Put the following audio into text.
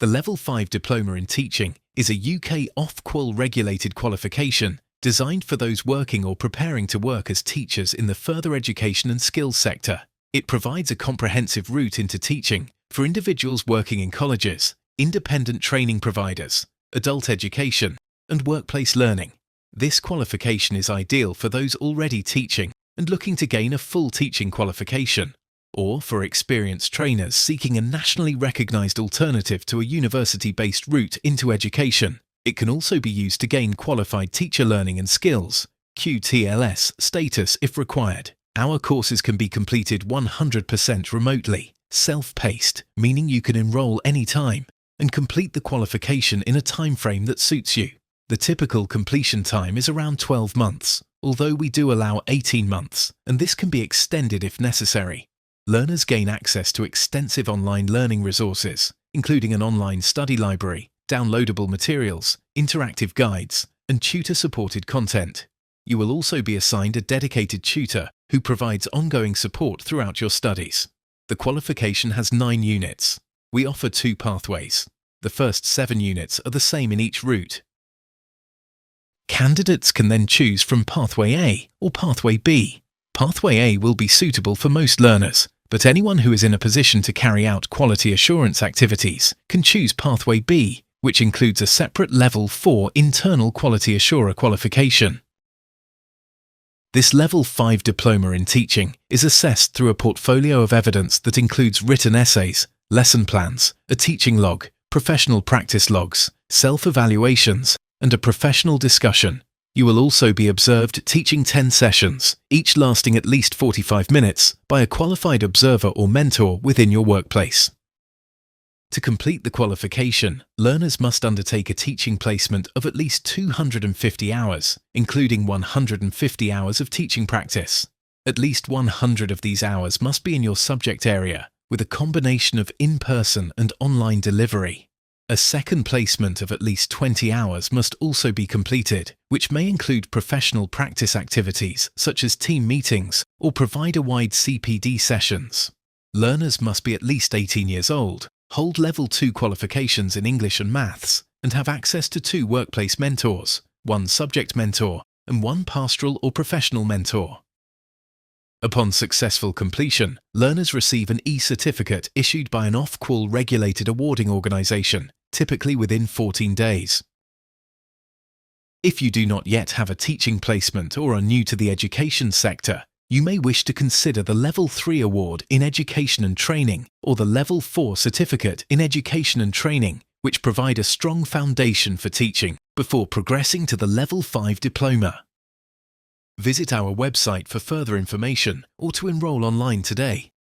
The Level 5 Diploma in Teaching is a UK Ofqual regulated qualification designed for those working or preparing to work as teachers in the further education and skills sector. It provides a comprehensive route into teaching for individuals working in colleges, independent training providers, adult education, and workplace learning. This qualification is ideal for those already teaching and looking to gain a full teaching qualification, or for experienced trainers seeking a nationally recognised alternative to a university-based route into education. It can also be used to gain Qualified Teacher Learning and Skills (QTLS) status if required. Our courses can be completed 100% remotely, self-paced, meaning you can enrol anytime and complete the qualification in a time frame that suits you. The typical completion time is around 12 months, although we do allow 18 months, and this can be extended if necessary. Learners gain access to extensive online learning resources, including an online study library, downloadable materials, interactive guides, and tutor-supported content. You will also be assigned a dedicated tutor who provides ongoing support throughout your studies. The qualification has 9 units. We offer 2 pathways. The first 7 units are the same in each route. Candidates can then choose from Pathway A or Pathway B. Pathway A will be suitable for most learners, but anyone who is in a position to carry out quality assurance activities can choose Pathway B, which includes a separate Level 4 internal quality assurer qualification. This Level 5 Diploma in Teaching is assessed through a portfolio of evidence that includes written essays, lesson plans, a teaching log, professional practice logs, self-evaluations, and a professional discussion. You will also be observed teaching 10 sessions, each lasting at least 45 minutes, by a qualified observer or mentor within your workplace. To complete the qualification, learners must undertake a teaching placement of at least 250 hours, including 150 hours of teaching practice. At least 100 of these hours must be in your subject area, with a combination of in-person and online delivery. A second placement of at least 20 hours must also be completed, which may include professional practice activities such as team meetings or provider-wide CPD sessions. Learners must be at least 18 years old, hold Level 2 qualifications in English and Maths, and have access to 2 workplace mentors, 1 subject mentor, and 1 pastoral or professional mentor. Upon successful completion, learners receive an e-certificate issued by an Ofqual regulated awarding organisation, typically within 14 days. If you do not yet have a teaching placement or are new to the education sector, you may wish to consider the Level 3 Award in Education and Training or the Level 4 Certificate in Education and Training, which provide a strong foundation for teaching before progressing to the Level 5 Diploma. Visit our website for further information or to enrol online today.